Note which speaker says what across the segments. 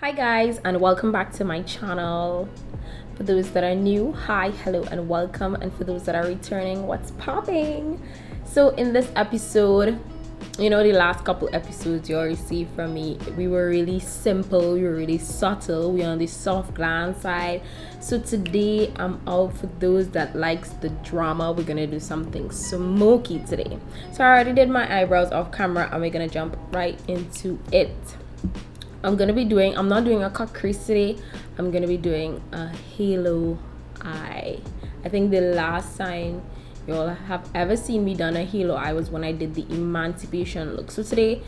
Speaker 1: Hi guys, and welcome back to my channel. For those that are new, hi, hello, and welcome. And for those that are returning, what's popping? So in this episode, the last couple episodes you already see from me, we were really simple, we were really subtle, we were on the soft glam side. So today I'm out for those that likes the drama. We're gonna do something smoky today. So I already did my eyebrows off camera and we're gonna jump right into it. I'm not doing a cut crease today. I'm gonna be doing a halo eye. I think the last time you'll have ever seen me done a halo eye was when I did the emancipation look. So today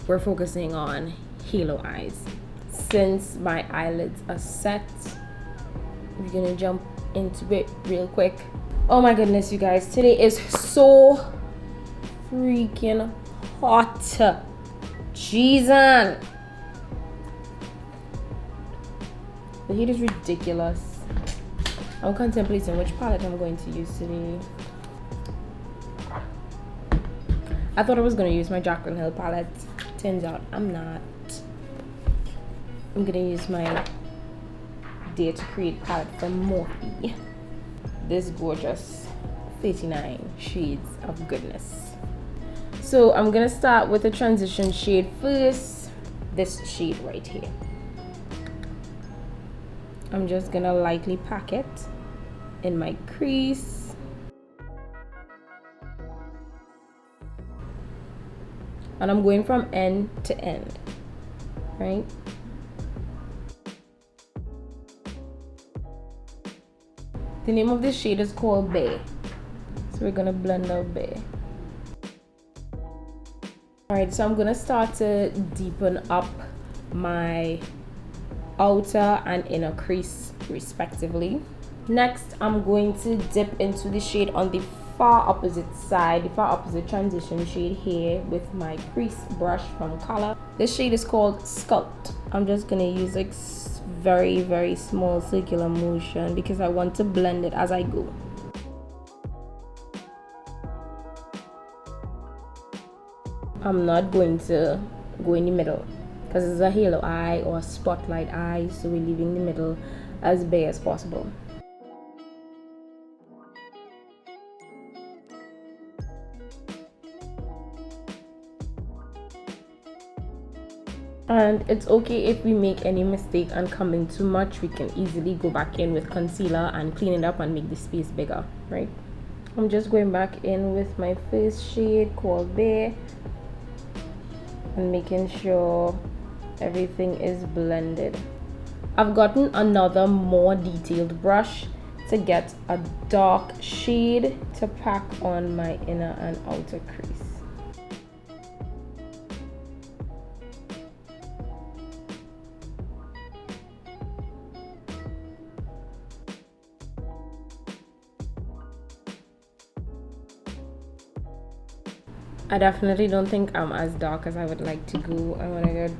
Speaker 1: we're focusing on halo eyes. Since my eyelids are set, we're gonna jump into it real quick. Oh my goodness, you guys, today is so freaking hot. Jesus, the heat is ridiculous. I'm contemplating which palette I'm going to use today. I thought I was going to use my Jaclyn Hill palette. Turns out I'm not. I'm going to use my Dare to Create palette from Morphe. This gorgeous 39 shades of goodness. So I'm gonna start with a transition shade first, this shade right here. I'm just gonna lightly pack it in my crease. And I'm going from end to end, right? The name of this shade is called Bay. So we're gonna blend out Bay. Alright, so I'm gonna start to deepen up my outer and inner crease respectively. Next, I'm going to dip into the shade on the far opposite side, the far opposite transition shade here with my crease brush from Collabs. This shade is called Sculpt. I'm just gonna use like very, very small circular motion because I want to blend it as I go. I'm not going to go in the middle because it's a halo eye or a spotlight eye, so we're leaving the middle as bare as possible. And it's okay if we make any mistake and come in too much. We can easily go back in with concealer and clean it up and make the space bigger, right? I'm just going back in with my first shade called Bare and making sure everything is blended. I've gotten another more detailed brush to get a dark shade to pack on my inner and outer crease. I definitely don't think I'm as dark as I would like to go. I want to get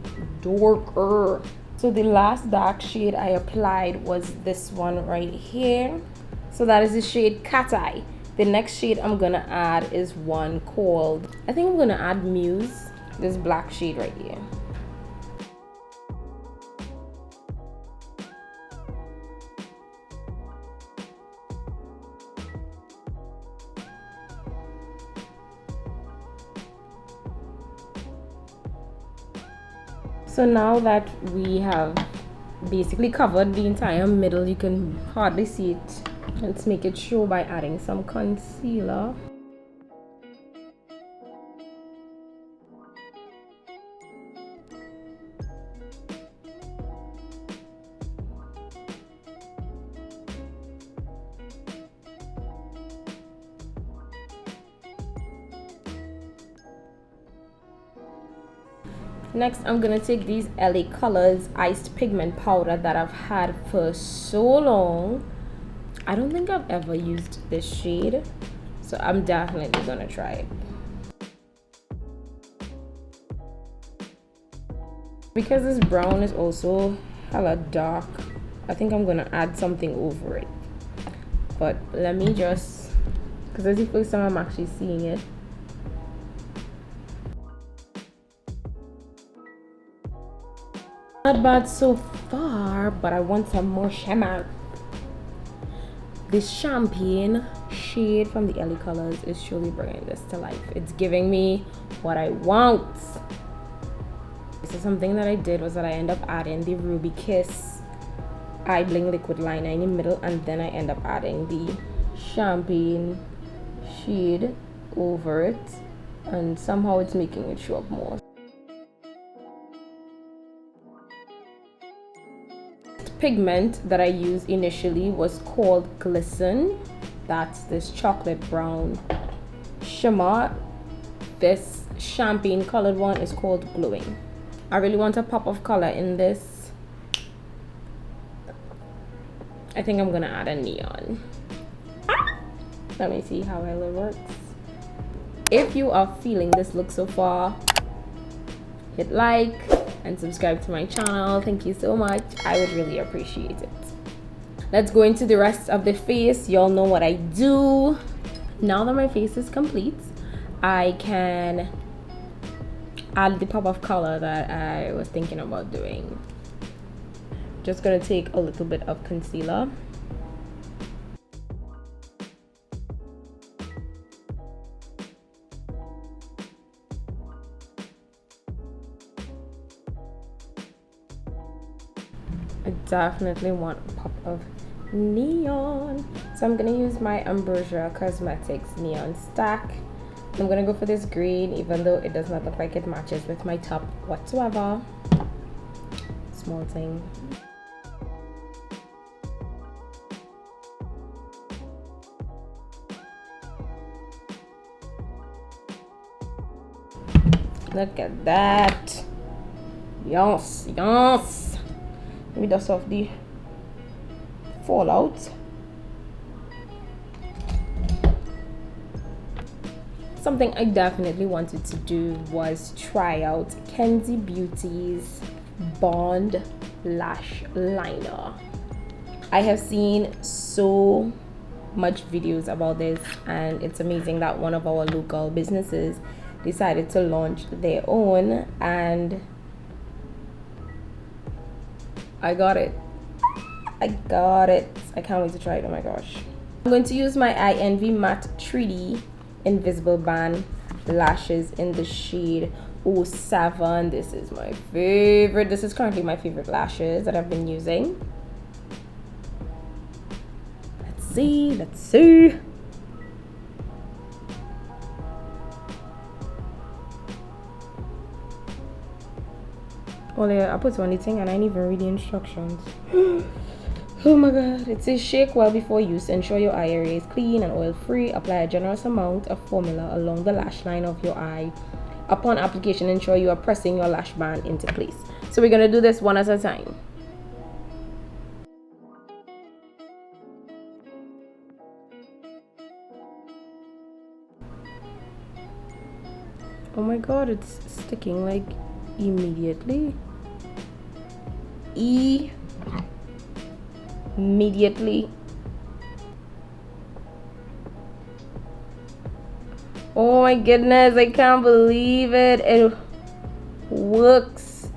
Speaker 1: darker. So the last dark shade I applied was this one right here. So that is the shade Cat Eye. The next shade I'm gonna add is one called, I think I'm gonna add Muse, this black shade right here. So now that we have basically covered the entire middle, you can hardly see it. Let's make it show by adding some concealer. Next, I'm gonna take these LA Colors iced pigment powder that I've had for so long. I don't think I've ever used this shade, so I'm definitely gonna try it. Because this brown is also hella dark, I think I'm gonna add something over it. But let me just, because this is the first time I'm actually seeing it. Not bad so far, but I want some more shimmer. This champagne shade from the LA Colors is truly bringing this to life. It's giving me what I want. So something that I did was that I end up adding the Ruby Kiss Eye Bling liquid liner in the middle, and then I end up adding the champagne shade over it, and somehow it's making it show up more. Pigment that I used initially was called Glisten. That's this chocolate brown shimmer. This champagne colored one is called Glowing. I really want a pop of color in this. I think I'm gonna add a neon. Let me see how it works. If you are feeling this look so far, hit like and subscribe to my channel. Thank you so much. I would really appreciate it. Let's go into the rest of the face. Y'all know what I do. Now that my face is complete, I can add the pop of color that I was thinking about doing. Just gonna take a little bit of concealer. I definitely want a pop of neon, so I'm gonna use my Ambrosia Cosmetics Neon Stack. I'm gonna go for this green, even though it does not look like it matches with my top whatsoever. Small thing. Look at that. Yes, yes. Let me dust off the fallout. Something I definitely wanted to do was try out Kenzie Beauty's Bond Lash Liner. I have seen so much videos about this, and it's amazing that one of our local businesses decided to launch their own, and I got it. I can't wait to try it. Oh my gosh. I'm going to use my Eye Envy Matte 3D Invisible Band lashes in the shade 07. This is my favorite. This is currently my favorite lashes that I've been using. Let's see. Oh yeah, I put on the thing and I didn't even read the instructions. Oh my god. It says shake well before use. Ensure your eye area is clean and oil free. Apply a generous amount of formula along the lash line of your eye. Upon application, ensure you are pressing your lash band into place. So we're gonna do this one at a time. Oh my god, it's sticking like immediately. Immediately. Oh my goodness, I can't believe it. It works.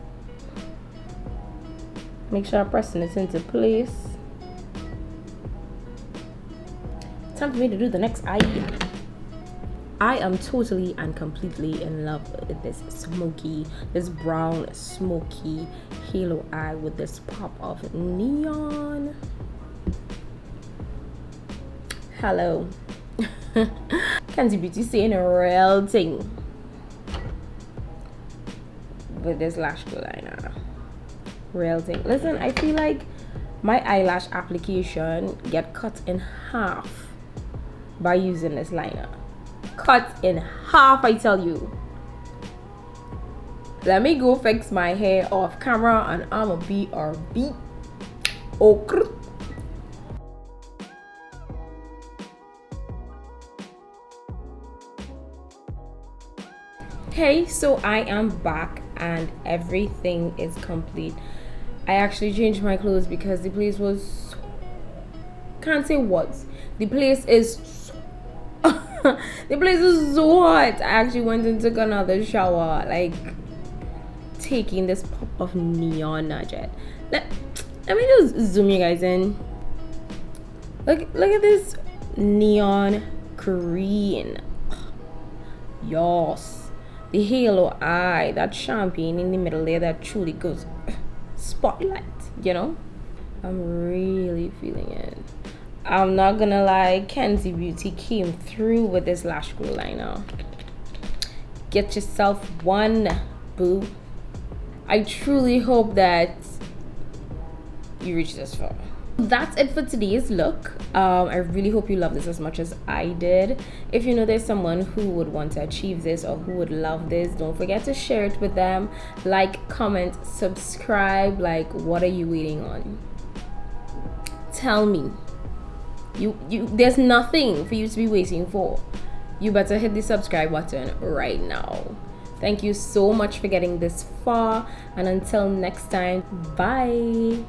Speaker 1: Make sure I'm pressing it into place. Time for me to do the next eye. I am totally and completely in love with this brown smoky halo eye with this pop of neon. Hello. Kenzie Beauty saying a real thing with this lash glue liner. Real thing. Listen, I feel like my eyelash application get cut in half by using this liner. Cut in half, I tell you. Let me go fix my hair off camera and I'm a BRB. Okay. Hey, so I am back and everything is complete. I actually changed my clothes because the place was, can't say was, the place is the place is so hot. I actually went and took another shower like taking this pop of neon nugget. Let me just zoom you guys in. Look at this neon green. Yes, the halo eye, that champagne in the middle there that truly goes spotlight, you know. I'm really feeling it. I'm not gonna lie, Kenzie Beauty came through with this lash glue liner. Get yourself one, boo. I truly hope that you reach this far. That's it for today's look. I really hope you love this as much as I did. If you know there's someone who would want to achieve this or who would love this, don't forget to share it with them. Like, comment, subscribe. Like, what are you waiting on? Tell me. There's nothing for you to be waiting for. You better hit the subscribe button right now. Thank you so much for getting this far, and until next time, bye.